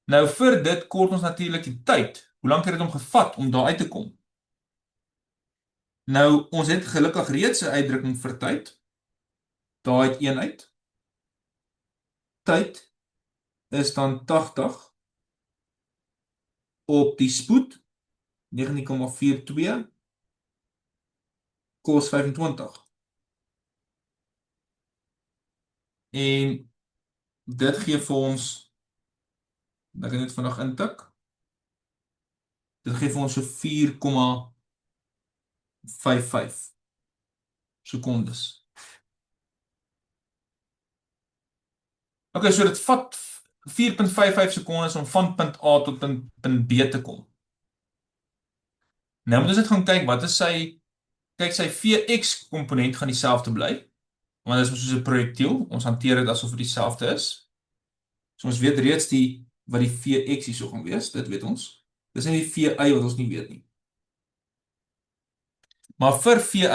[SPEAKER 1] Nou vir dit kort ons natuurlik die tyd, hoe lank het dit hom gevat om daar uit te kom? Nou, ons het gelukkig reeds 'n uitdrukking vir tyd. Daar het 1 uit. Tyd is dan 80 op die spoed 19,42 cos 25. En dit gee vir ons, ek het net vandag intik, dit gee vir ons so 4,55 sekondes. Okay, so dit vat 4,55 sekondes om van punt A tot punt B te kom. Nou moet ons net gaan kyk, wat is sy Vx komponent gaan dieselfde bly, want dit is soos 'n projektiel, ons hanteer dit asof dit dieselfde is. So ons weet reeds wat die Vx hierso gaan wees, dit weet ons. Dis nie die Vi wat ons nie weet nie. Maar vir Vi,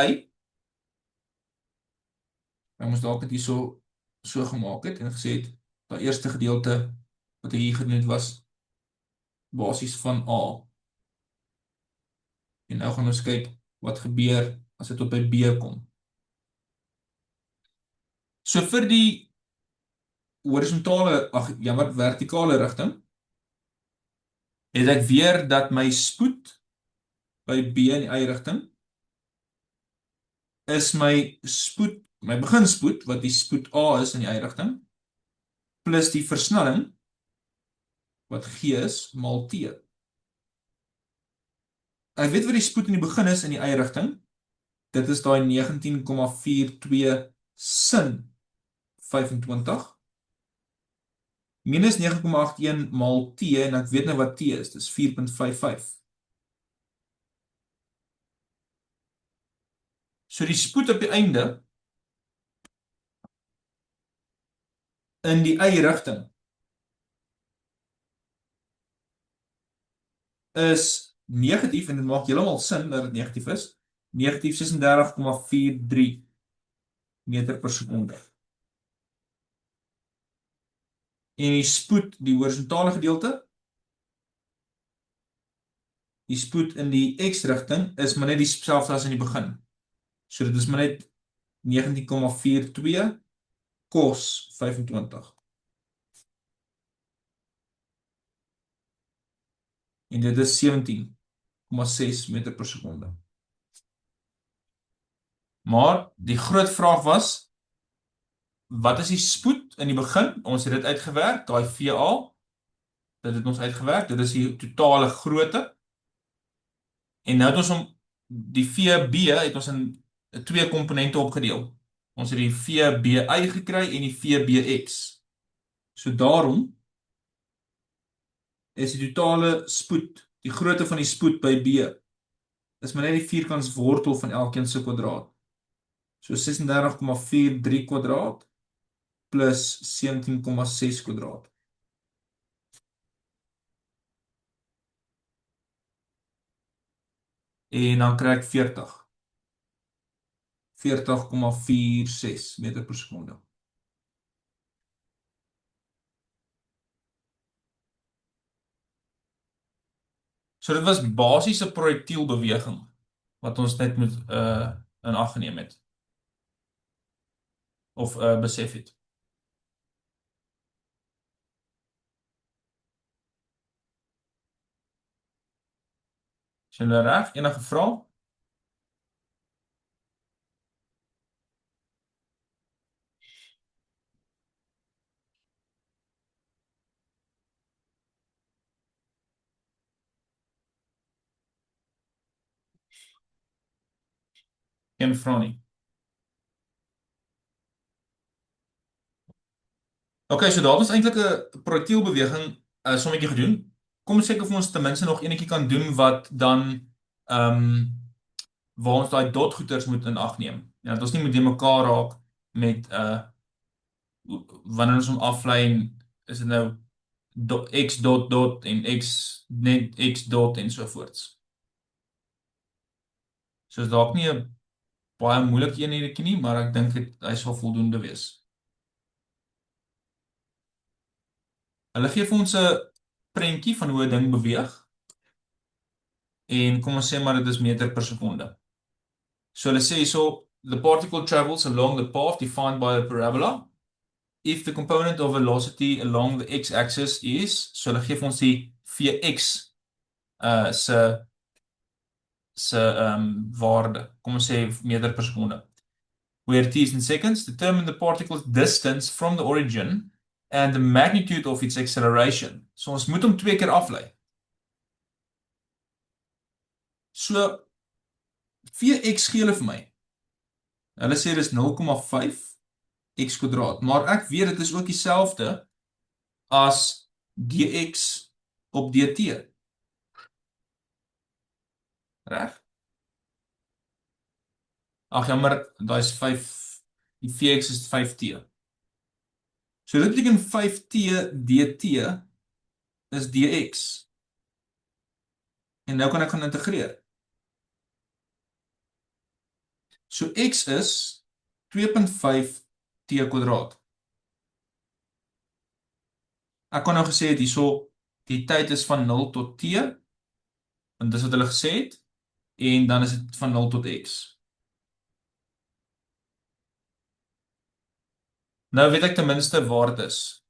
[SPEAKER 1] ons moet dalk dit hierso so gemaak het en gesê het, dat eerste gedeelte wat hier gedoen het was basies van A. En nou gaan ons kyk wat gebeur as dit op by B kom. So vir die vertikale rigting, het ek weer dat my spoed by B in die y-rigting is my beginspoed, wat die spoed A is in die y-rigting, plus die versnelling, wat G is, maal T. Ek weet wat die spoed in die begin is in die y-rigting, dit is daai 19,42 sin 25, minus 9,81 maal T, en ek weet nou wat T is, dis 4,55. So die spoed op die einde, in die y-rigting, is negatief, en dit maak heeltemal sin dat dit negatief is, negatief 36,43 meter per sekonde. En die spoed, die horisontale gedeelte, die spoed in die x-rigting is maar net dieselfde as in die begin. So dit is maar net 19,42 cos 25. En dit is 17,6 meter per sekonde. Maar die groot vraag was, wat is die spoed in die begin? Ons het dit uitgewerk, daai VA, dit het ons uitgewerk, dit is die totale grootte. En nou het ons die VB het ons in 2 komponente opgedeel. Ons het die VBI gekry en die VBX. So daarom is die totale spoed, die grootte van die spoed by B, is maar net die vierkantswortel van elkeen se kwadraat. So 36,43 kwadraat plus 17,6 kwadraat. En dan kry ek 40. 40,46 meter per sekonde. So dit was basiese projektielbeweging wat ons net moet in ag geneem het of besef het. Is julle reg? Enige vrae? Geen vrae nie. Okay, so daar het ons eintlik 'n projektielbeweging sommetjie gedoen. Kom ons kyk of ons ten minste nog enetjie kan doen wat dan waar ons daai dotgoeters moet in ag neem. Ja, dat ons nie met mekaar raak met wanneer ons hom aflei en is dit nou x dot dot en x net x dot en so voorts. So is dalk nie 'n baie moeilike een hierdie nie, maar ek dink hy sal voldoende wees. Hulle gee vir ons 'n prentjie van hoe 'n ding beweeg. En kom ons sê maar dit is meter per sekonde. So hulle sê hierso, the particle travels along the path defined by the parabola. If the component of velocity along the x-axis is, so hulle gee vir ons die Vx se waarde. Kom ons sê meter per sekonde. Where t is in seconds, determine the particle's distance from the origin and the magnitude of its acceleration. So ons moet hom 2 keer aflei. So Vx gee hulle vir my. Hulle sê dis 0,5 x kwadraat, maar ek weet dit is ook dieselfde as dx op dt. Reg? Ag jammer, daai is 5, die Vx is 5t. So dit beteken 5t dt is dx. En nou kan ek gaan integreer. So x is 2.5 t kwadraat. Ek kon nou gesê het hierso die tyd is van 0 tot t, want dis wat hulle gesê het, en dan is dit van 0 tot x. Nou weet ek ten minste waar dit is.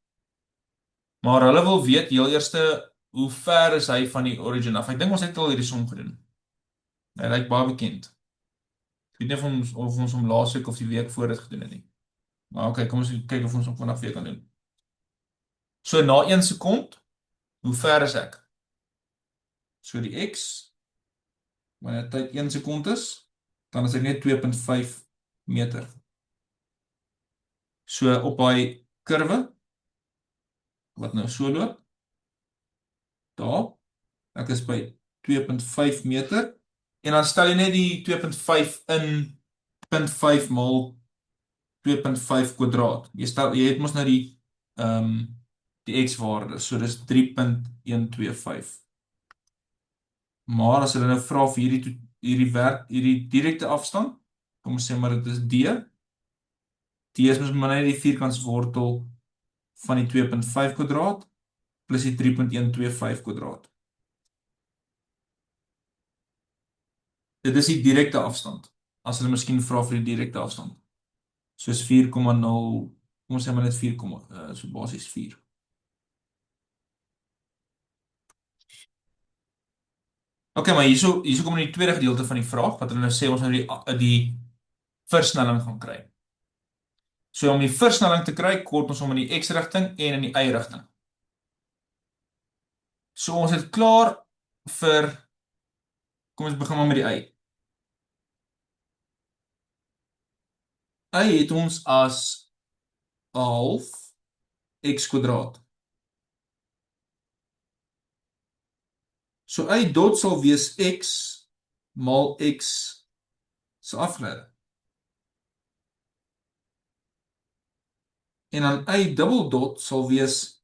[SPEAKER 1] Maar hulle wil weet heel eerste hoe ver is hy van die origin af. Ek dink ons het al hierdie som gedoen. Hy lyk baie bekend. Ek weet nie of ons hom laasweek of die week voor dit gedoen het nie. Maar okay, kom ons kyk of ons hom vandag weer kan doen. So na 1 sekond, hoe ver is ek? So die x, wanneer tyd 1 sekond is, dan is ek net 2.5 meter. So op daai kurwe, wat nou so loop, daar, ek is by 2.5 meter, en dan stel jy net die 2.5 in 0.5 maal 2.5 kwadraat. Jy het mos nou die x-waarde, so dis 3.125. Maar as hulle nou vra vir hierdie direkte afstand, kom ons sê maar dit is d. D is mos maar net die vierkantswortel van die 2.5 kwadraat plus die 3.125 kwadraat. Dit is die direkte afstand. As hulle miskien vra vir die direkte afstand. Soos 4,0, kom ons sê maar net 4, so basies 4. Okay, maar hierso kom in die tweede gedeelte van die vraag, wat hulle nou sê ons nou die versnelling gaan kry. So om die versnelling te kry, kort ons om in die x-rigting en in die y-rigting. So ons het klaar vir, kom ons begin maar met die y. Y het ons as 1/2 x kwadraat. So y dot sal wees x maal x se afgeleide. En dan y dubbel dot sal wees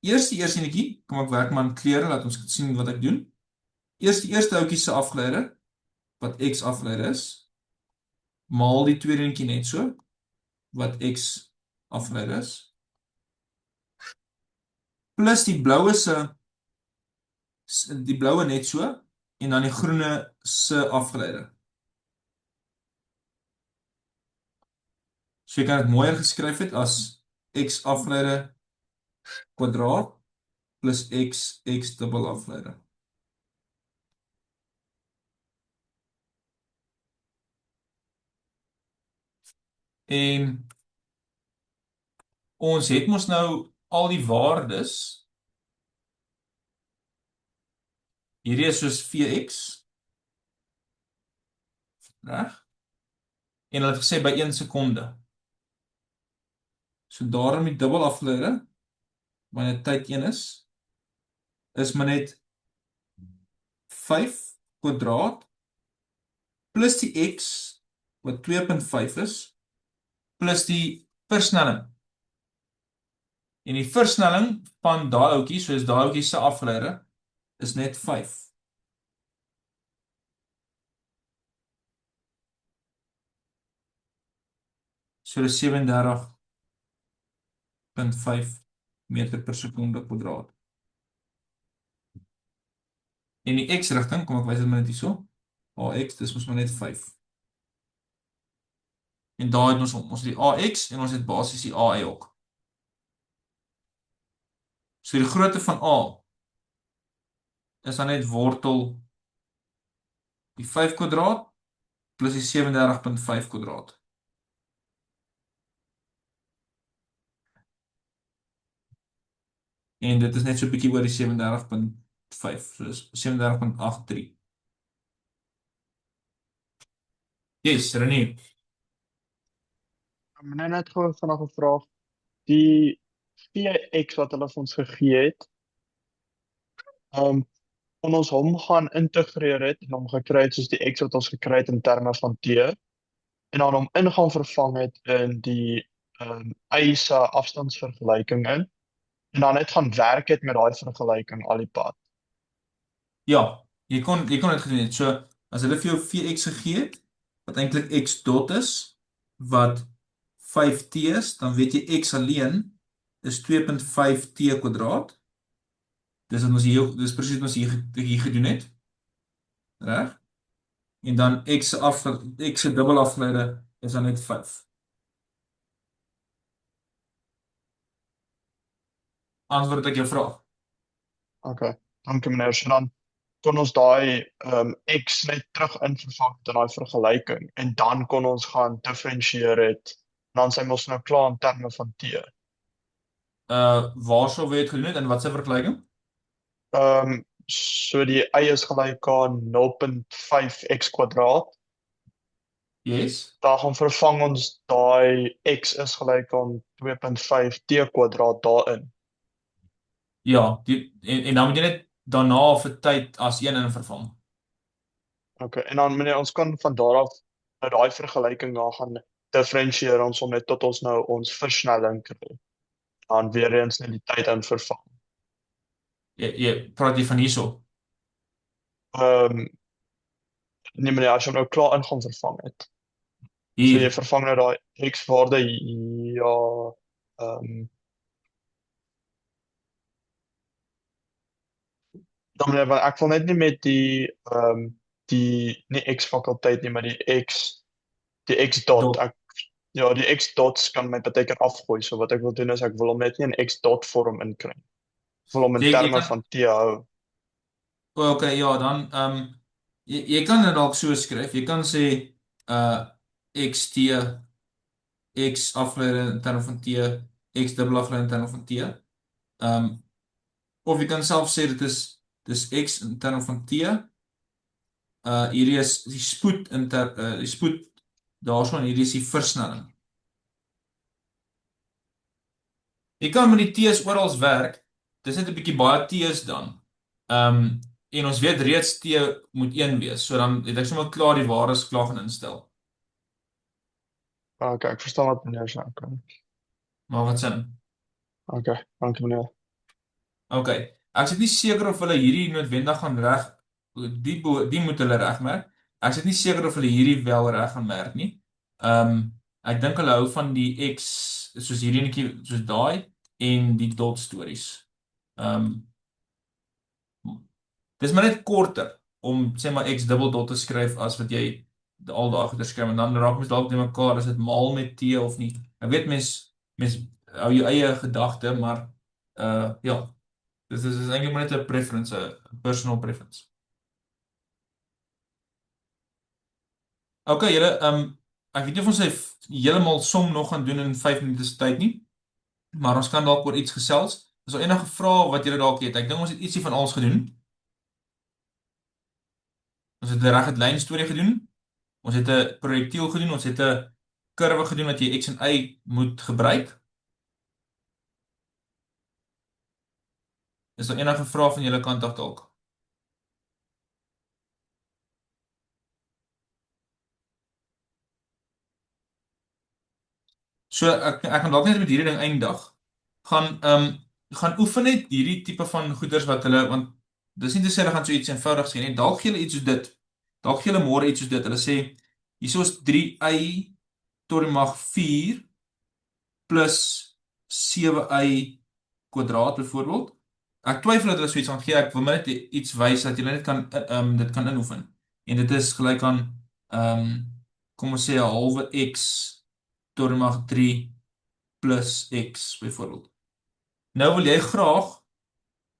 [SPEAKER 1] eers die eerste enetjie, kom ek werk maar aan kleure, laat ons sien wat ek doen. Eers die eerste houtjie se afgeleide, wat x afgeleide is, maal die tweede enetjie net so, wat x afgeleide is, plus die bloue net so, en dan die groene se afgeleide. So jy kan dit mooier geskryf het as x afgeleide kwadraat plus x dubbel afgeleide. En ons het mos nou al die waardes. Hierdie is soos Vx, reg? En hulle het gesê by 1 sekonde. So daarom die dubbel afgeleide, wanneer tyd 1 is maar net 5 kwadraat plus die x, wat 2.5 is, plus die versnelling. En die versnelling van daai houtjie, soos daai houtjie se afgeleide, is net 5. So dis 37.5 meter per sekonde kwadraat. En die x-rigting, kom ek wys dit maar net hierso. AX, dis mos maar net 5. En daar het ons die AX en ons het basies die AY ook. So die grootte van A is dan net wortel die 5 kwadraat plus die 37.5 kwadraat. En dit is net so 'n bietjie oor die 37.5, so dis 37.83. Yes, René.
[SPEAKER 3] Meneer net gou vanaand 'n vraag. Die Vx wat hulle vir ons gegee het, kon ons hom gaan integreer het en hom gekry het soos die x wat ons gekry het in terme van t, en dan hom in gaan vervang het in die y se afstandsvergelyking in, en dan net gaan werk het met daai vergelyking al die pad.
[SPEAKER 1] Ja, jy kon dit gedoen het. So as hulle vir jou Vx gegee het, wat eintlik x dot is, wat 5t is, dan weet jy x alleen is 2.5t kwadraat. Dis presies wat ons hier gedoen het. Reg? En dan x se dubbel afgeleide is dan net 5. Antwoord ek jou vraag.
[SPEAKER 3] Okay, dankie meneer. So dan kon ons daai x net terug invervang in daai vergelyking, en dan kon ons gaan diferensieer het, en dan sy mos nou klaar in terme van t.
[SPEAKER 1] Waar sou jy dit gedoen het en wat se vergelyking?
[SPEAKER 3] So die y is gelyk aan 0.5x kwadraat.
[SPEAKER 1] Yes.
[SPEAKER 3] Daar gaan vervang ons daai x is gelyk aan 2.5t kwadraat daarin.
[SPEAKER 1] Ja, en dan moet jy net daarna vir tyd as 1 in vervang.
[SPEAKER 3] Okay, en dan meneer, ons kan van daar af nou daai vergelyking daar gaan diferensieer ons om net tot ons nou ons versnelling kry. Dan weer eens net die tyd in vervang.
[SPEAKER 1] Jy praat jy van hierso?
[SPEAKER 3] Nee meneer, as jy nou klaar in gaan vervang het. So
[SPEAKER 1] Hier.
[SPEAKER 3] jy vervang nou daai x waarde, ja, dan meneer, want ek wil net nie met die nie x fakulteit nie, maar die x dot, die x dots kan my baie keer afgooi, so wat ek wil doen is ek wil hom net nie in x dot vorm inkry. Ek wil hom in terme van t hou.
[SPEAKER 1] Okay, ja, dan jy kan dit dalk so skryf. Jy kan sê xt x afgeleide in terme van t, x dubbel afgeleide in terme van t. Of jy kan self sê dit is x in terme van t. Hierdie is die spoed die spoed daarso, en hierdie is die versnelling. Jy kan met die T's oral werk. Dis net 'n bietjie baie T's dan. En ons weet reeds T moet 1 wees. So dan het ek sommer klaar die waardes klaar gaan instel.
[SPEAKER 3] Okay, ek verstaan wat meneer sê. Okay.
[SPEAKER 1] Maar wat sin?
[SPEAKER 3] Okay, dankie meneer.
[SPEAKER 1] OK. Ek is nie seker of hulle hierdie noodwendig gaan reg die moet hulle regmerk. Ek is nie seker of hulle hierdie wel reg gaan merk nie. Ek dink hulle hou van die X soos hierdie netjie soos daai en die dot stories. Ehm Dis maar net korter om sê maar X dubbel dot te skryf as wat jy al daai goeie skryf en dan raak mens dalk net mekaar as dit maal met T of nie. Ek weet mens hou jou eie gedagte, maar ja, dis eintlik maar net 'n preference, 'n personal preference. Okay, julle ek weet nie of ons hy heeltemal som nog gaan doen in 5 minute se tyd nie, maar ons kan dalk oor iets gesels. Is daar enige vrae wat julle dalk het? Ek dink ons het ietsie van alles gedoen. Ons het 'n reguit lyn storie gedoen. Ons het 'n projektiel gedoen, ons het 'n kurwe gedoen wat jy X en Y moet gebruik. Is daar enige vrae van julle kant af dalk? So ek gaan dalk net met hierdie ding eindig. Gaan oefen net hierdie tipe van goeders wat hulle want dis nie te sê hulle gaan so iets eenvoudig sê nie. Dalk gee hulle iets soos dit. Dalk gee hulle môre iets soos dit. Hulle sê hierso is 3y tot die mag 4 plus 7y kwadraat byvoorbeeld. Ek twyfel dat hulle so iets gaan gee. Ek wil net iets wys dat jy net kan dit kan inoefen. En dit is gelyk aan kom ons sê 'n halwe x tot die mag 3 plus x byvoorbeeld. Nou wil jy graag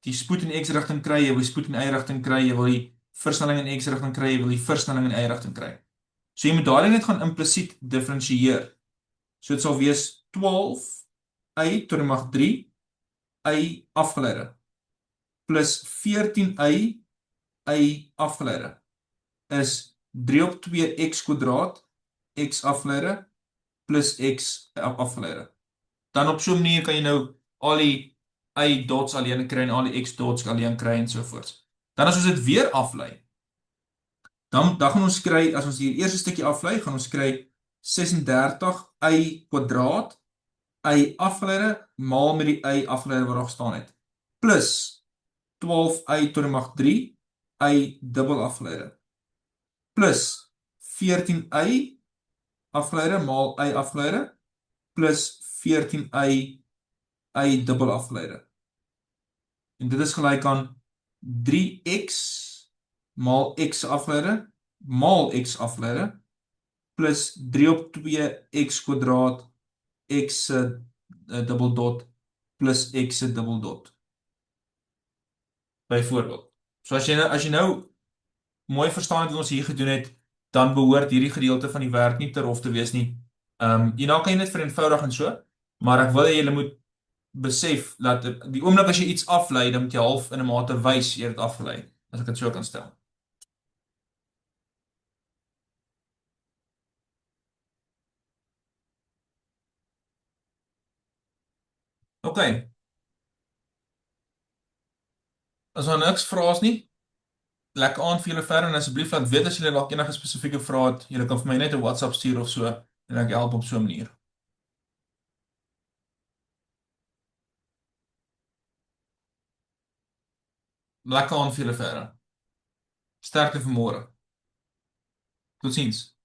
[SPEAKER 1] die spoed in x rigting kry, jy wil die spoed in y rigting kry, jy wil die versnelling in x rigting kry, jy wil die versnelling in y rigting kry. So jy moet daardie net gaan implisiet diferensieer. So dit sal wees 12y tot die mag 3 y afgeleide plus 14y y afgeleide is 3 op 2 x kwadraat x afgeleide plus x afgeleide. Dan op so 'n manier kan jy nou al die y dots alleen kry en al die x dots alleen kry en so voort. Dan as ons dit weer aflei, dan gaan ons kry, as ons hier eerste stukkie aflei, gaan ons kry 36y kwadraat y afgeleide maal met die y afgeleide wat daar gestaan het, plus 12y tot die mag 3 y dubbel afgeleide, plus 14y afgeleide maal y afgeleide, plus 14y y dubbel afgeleide. En dit is gelyk aan 3x maal x afgeleide maal x afgeleide plus 3 op 2 x kwadraat x se dubbel dot plus x se dubbel dot. Byvoorbeeld. So as jy nou mooi verstaan wat ons hier gedoen het, dan behoort hierdie gedeelte van die werk nie te rof te wees nie. Hierna kan jy net vereenvoudig en so, maar ek wil hê julle moet besef dat die oomblik as jy iets aflei, dan moet jy half in 'n mate wys jy het dit afgelei, as ek dit so kan stel. OK. As daar niks vrae is nie, lekker aand vir julle verder en asseblief laat weet as julle dalk enige spesifieke vrae het. Julle kan vir my net 'n WhatsApp stuur of so en ek help op so 'n manier. Lekker aand vir julle verder. Sterkte vir môre. Totsiens.